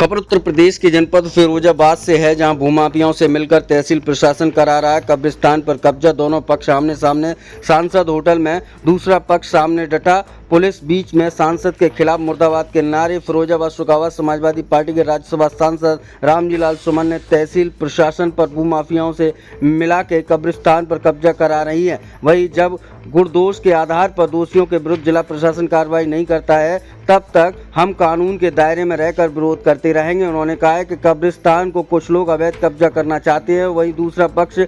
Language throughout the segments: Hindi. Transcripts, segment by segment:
खबर उत्तर प्रदेश के जनपद फिरोजाबाद से है, जहां भूमाफियाओं से मिलकर तहसील प्रशासन करा रहा है कब्रिस्तान पर कब्जा। दोनों पक्ष आमने सामने सांसद होटल में, दूसरा पक्ष सामने डटा पुलिस बीच में। सांसद के खिलाफ मुर्दाबाद के नारे। फिरोजाबाद शुकावात समाजवादी पार्टी के राज्यसभा सांसद रामजीलाल सुमन ने तहसील प्रशासन पर भूमाफियाओं से मिला के कब्रिस्तान पर कब्जा करा रही है। वहीं जब गुणदोष के आधार पर दोषियों के विरुद्ध जिला प्रशासन कार्रवाई नहीं करता है, तब तक हम कानून के दायरे में रहकर विरोध करते रहेंगे। उन्होंने कहा है कि कब्रिस्तान को कुछ लोग अवैध कब्जा करना चाहते हैं। वहीं दूसरा पक्ष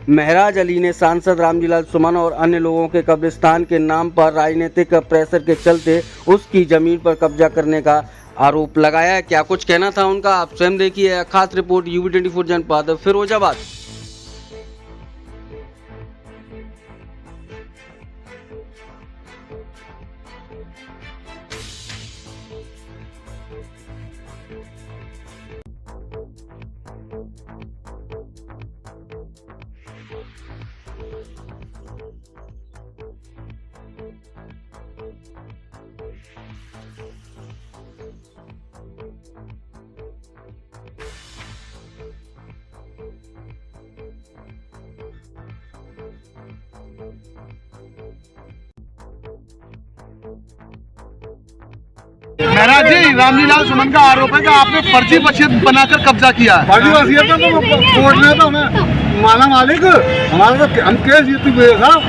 महराज अली ने सांसद रामजीलाल सुमन और अन्य लोगों के कब्रिस्तान के नाम पर राजनीतिक प्रेशर के चलते उसकी जमीन पर कब्जा करने का आरोप लगाया है। क्या कुछ कहना था उनका, आप स्वयं देखिए। खास रिपोर्ट UV24 जनपद फिरोजाबाद। महराज जी, रामजीलाल सुमन का आरोप है कि आपने फर्जी वसीयत बनाकर कब्जा किया है। फर्जी वसीयत तो कोर्ट ने तो हमें माना मालिक, हमारा तो हम केस जीती हुए साहब।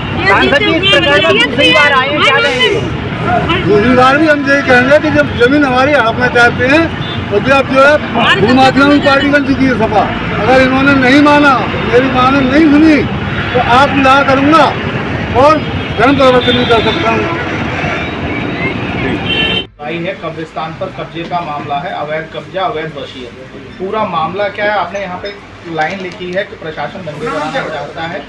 दूसरी बार भी हम यही कहेंगे कि जब जमीन हमारी हड़पना चाहते हैं तो भी आप जो है भूमाफियाओं की पार्टी बन चुकी है सपा। अगर इन्होंने नहीं माना, मेरी माने नहीं सुनी, तो आप ला करूँगा और जन्म प्रवर्तन भी कर सकता हूँ। है कब्रिस्तान पर कब्जे का मामला है, अवैध कब्जा, अवैध वसीयत। पूरा मामला क्या है? आपने यहाँ पे लाइन लिखी है कि प्रशासन दंगे कराना चाहता है,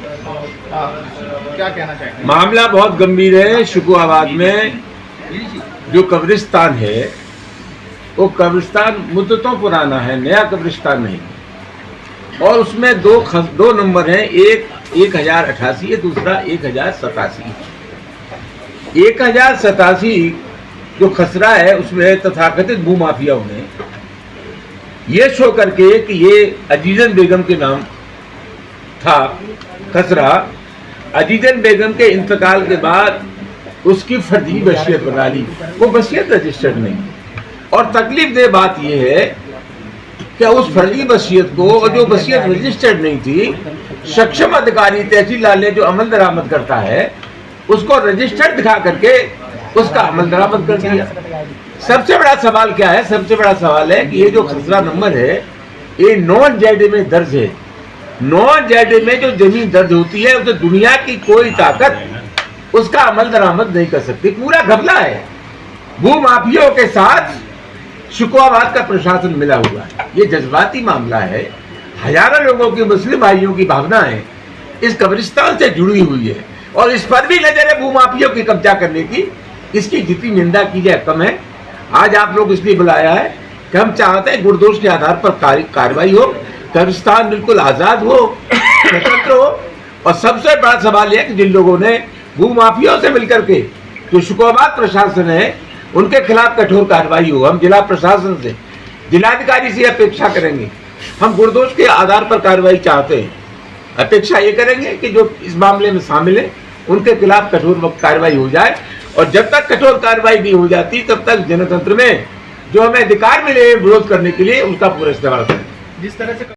क्या कहना चाहेंगे? मामला बहुत गंभीर है। शुकावात में जो कब्रिस्तान है वो कब्रिस्तान मुद्दतों पुराना है, नया कब्रिस्तान नहीं। और उसमें दो नंबर हैं, एक 1088 है, दूसरा 1087। 1087 जो खसरा है उसमें तथाकथित भूमाफियाओं ने ये शो करके कि ये अजीजन बेगम के नाम था खसरा। अजीजन बेगम के इंतकाल के बाद उसकी फर्जी वसीयत बना ली, वो वसीयत रजिस्टर्ड नहीं। और तकलीफ दे बात यह है कि उस फर्जी वसीयत को, और जो वसीयत रजिस्टर्ड नहीं थी, सक्षम अधिकारी तहसीलदार ने जो अमल दरामद करता है उसको रजिस्टर्ड दिखा करके उसका अमल दरामद कर दिया। सबसे बड़ा सवाल क्या है? सबसे बड़ा सवाल है कि ये जो खसरा नंबर है ये नॉन जेड में दर्ज है। नॉन जेड में जो जमीन दर्ज होती है उसे दुनिया की कोई ताकत उसका अमल दरामद नहीं कर सकती। पूरा घपला है। भूमाफियों के साथ शुकावात का प्रशासन मिला हुआ है। ये जज्बाती मामला है। हजारों लोगों की, मुस्लिम भाइयों की भावनाएं इस कब्रिस्तान से जुड़ी हुई है और इस पर भी नजर है भूमाफियों की कब्जा करने की। इसकी जितनी निंदा की जाए कम है। आज आप लोग इसलिए बुलाया है कि हम चाहते हैं गुणदोष के आधार पर कार्रवाई हो, कब्रिस्तान बिल्कुल आजाद हो, स्वतंत्र हो। और सबसे बड़ा सवाल यह है कि जिन लोगों ने भूमाफियों से मिलकर के जो शुकावात प्रशासन है उनके खिलाफ कठोर कार्रवाई हो। हम जिला प्रशासन से, जिलाधिकारी से अपेक्षा करेंगे। हम गुणदोष के आधार पर कार्रवाई चाहते हैं। अपेक्षा ये करेंगे कि जो इस मामले में शामिल है उनके खिलाफ कठोर कार्रवाई हो जाए। और जब तक कठोर कार्रवाई नहीं हो जाती तब तक जनतंत्र में जो हमें अधिकार मिले विरोध करने के लिए उसका पूरा इस्तेमाल करें। जिस तरह से